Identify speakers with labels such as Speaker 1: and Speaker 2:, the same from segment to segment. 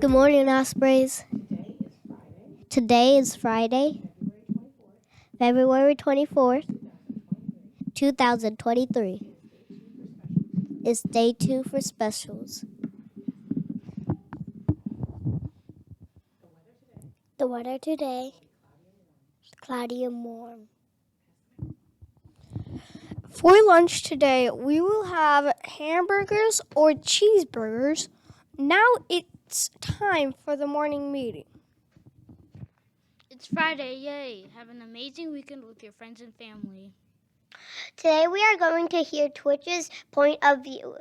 Speaker 1: Good morning, Ospreys. Today is Friday, February 24th, 2023. It's day 2 for specials. The weather today is cloudy and warm. For lunch today, we will have hamburgers or cheeseburgers. Now it's time for the morning meeting.
Speaker 2: It's Friday, yay! Have an amazing weekend with your friends and family.
Speaker 1: Today we are going to hear Twitch's point of view.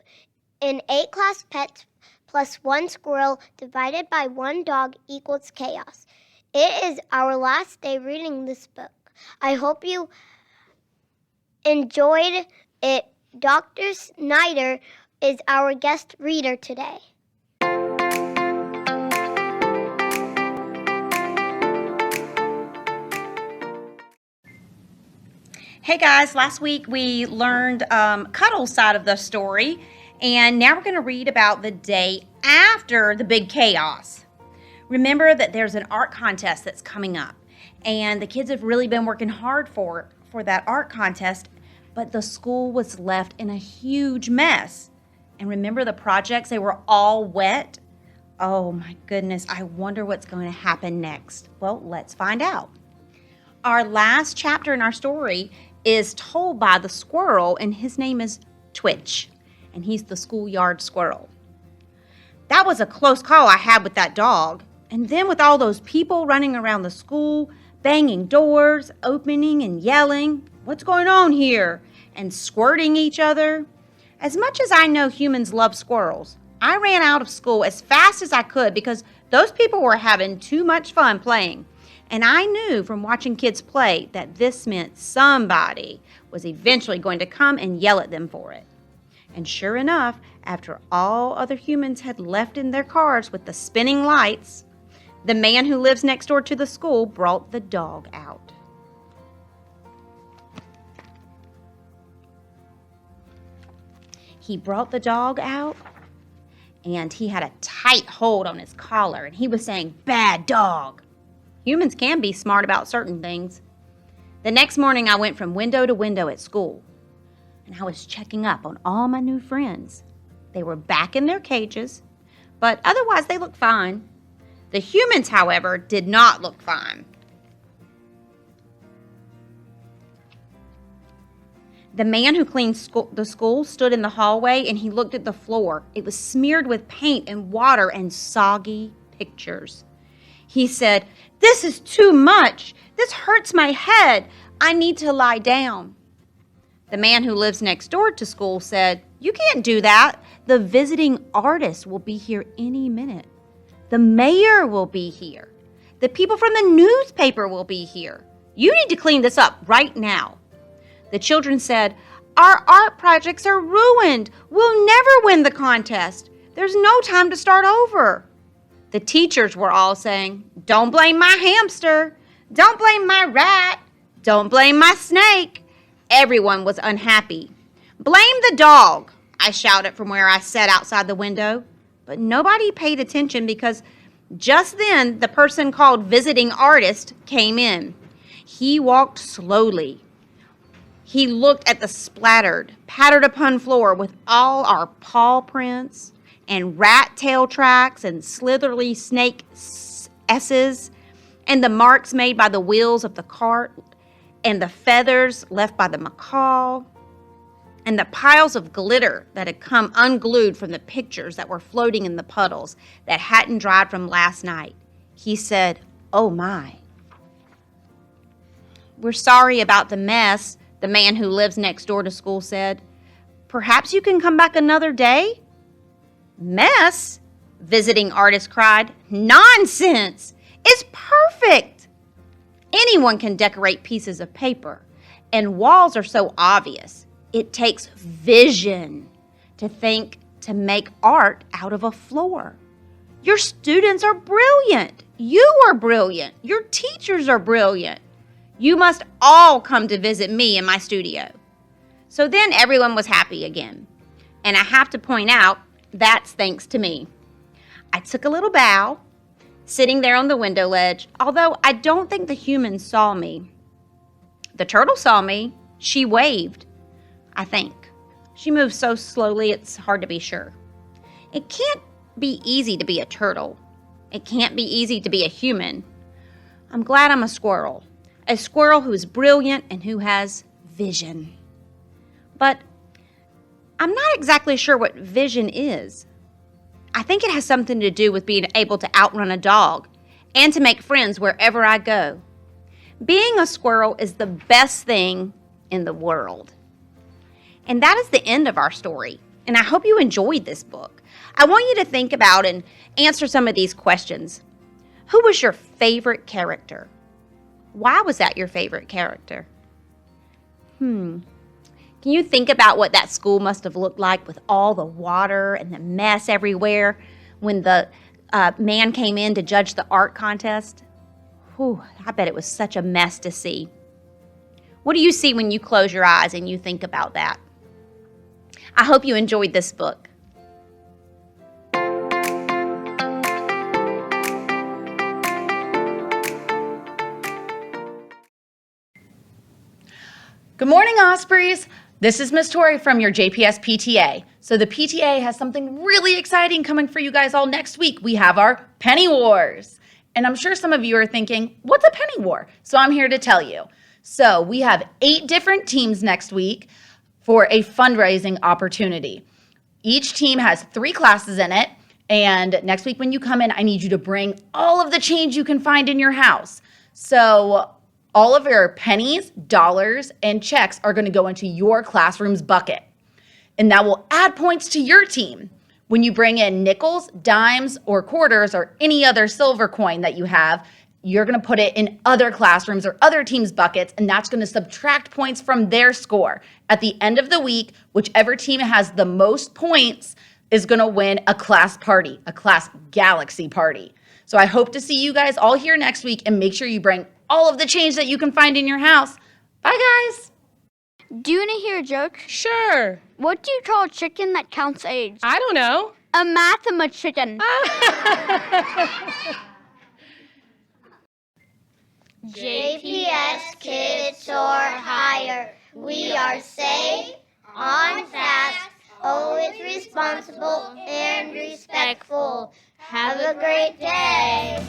Speaker 1: In 8 class pets plus 1 squirrel divided by 1 dog equals chaos. It is our last day reading this book. I hope you enjoyed it. Dr. Snyder is our guest reader today.
Speaker 3: Hey guys, last week we learned Cuddle's side of the story, and now we're going to read about the day after the big chaos. Remember that there's an art contest that's coming up, and the kids have really been working hard for that art contest, but the school was left in a huge mess. And remember the projects, they were all wet? Oh my goodness, I wonder what's going to happen next. Well, let's find out. Our last chapter in our story is told by the squirrel, and his name is Twitch, and he's the schoolyard squirrel. That was a close call I had with that dog. And then with all those people running around the school, banging doors, opening and yelling, "What's going on here?" and squirting each other. As much as I know humans love squirrels, I ran out of school as fast as I could because those people were having too much fun playing. And I knew from watching kids play that this meant somebody was eventually going to come and yell at them for it. And sure enough, after all other humans had left in their cars with the spinning lights, the man who lives next door to the school brought the dog out. He brought the dog out, and he had a tight hold on his collar, and he was saying, "Bad dog." Humans can be smart about certain things. The next morning, I went from window to window at school, and I was checking up on all my new friends. They were back in their cages, but otherwise they looked fine. The humans, however, did not look fine. The man who cleaned the school stood in the hallway, and he looked at the floor. It was smeared with paint and water and soggy pictures. He said, "This is too much. This hurts my head. I need to lie down." The man who lives next door to school said, "You can't do that. The visiting artist will be here any minute. The mayor will be here. The people from the newspaper will be here. You need to clean this up right now." The children said, "Our art projects are ruined. We'll never win the contest. There's no time to start over." The teachers were all saying, "Don't blame my hamster. Don't blame my rat. Don't blame my snake." Everyone was unhappy. "Blame the dog," I shouted from where I sat outside the window. But nobody paid attention because just then the person called visiting artist came in. He walked slowly. He looked at the splattered, pattered upon floor with all our paw prints and rat tail tracks and slithery snake S's and the marks made by the wheels of the cart and the feathers left by the macaw and the piles of glitter that had come unglued from the pictures that were floating in the puddles that hadn't dried from last night. He said, "Oh my." "We're sorry about the mess," the man who lives next door to school said. "Perhaps you can come back another day?" "Mess?" visiting artist cried. "Nonsense! It's perfect!" Anyone can decorate pieces of paper, and walls are so obvious. It takes vision to make art out of a floor. Your students are brilliant. You are brilliant. Your teachers are brilliant. You must all come to visit me in my studio. So then everyone was happy again. And I have to point out, that's thanks to me. I took a little bow, sitting there on the window ledge, although I don't think the humans saw me. The turtle saw me. She waved, I think. She moved so slowly it's hard to be sure. It can't be easy to be a turtle. It can't be easy to be a human. I'm glad I'm a squirrel who is brilliant and who has vision. But I'm not exactly sure what vision is. I think it has something to do with being able to outrun a dog and to make friends wherever I go. Being a squirrel is the best thing in the world. And that is the end of our story. And I hope you enjoyed this book. I want you to think about and answer some of these questions. Who was your favorite character? Why was that your favorite character? Can you think about what that school must have looked like with all the water and the mess everywhere when the man came in to judge the art contest? Whew, I bet it was such a mess to see. What do you see when you close your eyes and you think about that? I hope you enjoyed this book.
Speaker 4: Good morning, Ospreys. This is Miss Tori from your JPS PTA. So the PTA has something really exciting coming for you guys all next week. We have our Penny Wars. And I'm sure some of you are thinking, what's a penny war? So I'm here to tell you. So we have 8 different teams next week for a fundraising opportunity. Each team has 3 classes in it. And next week when you come in, I need you to bring all of the change you can find in your house. So all of your pennies, dollars, and checks are going to go into your classroom's bucket. And that will add points to your team. When you bring in nickels, dimes, or quarters, or any other silver coin that you have, you're going to put it in other classrooms or other teams' buckets, and that's going to subtract points from their score. At the end of the week, whichever team has the most points is going to win a class party, a class galaxy party. So I hope to see you guys all here next week, and make sure you bring all of the change that you can find in your house. Bye, guys.
Speaker 2: Do you want to hear a joke?
Speaker 5: Sure.
Speaker 2: What do you call a chicken that counts eggs?
Speaker 5: I don't know.
Speaker 2: A mathema chicken.
Speaker 1: JPS Kids Soar Higher. We are safe, on task, always responsible and respectful. Have a great day.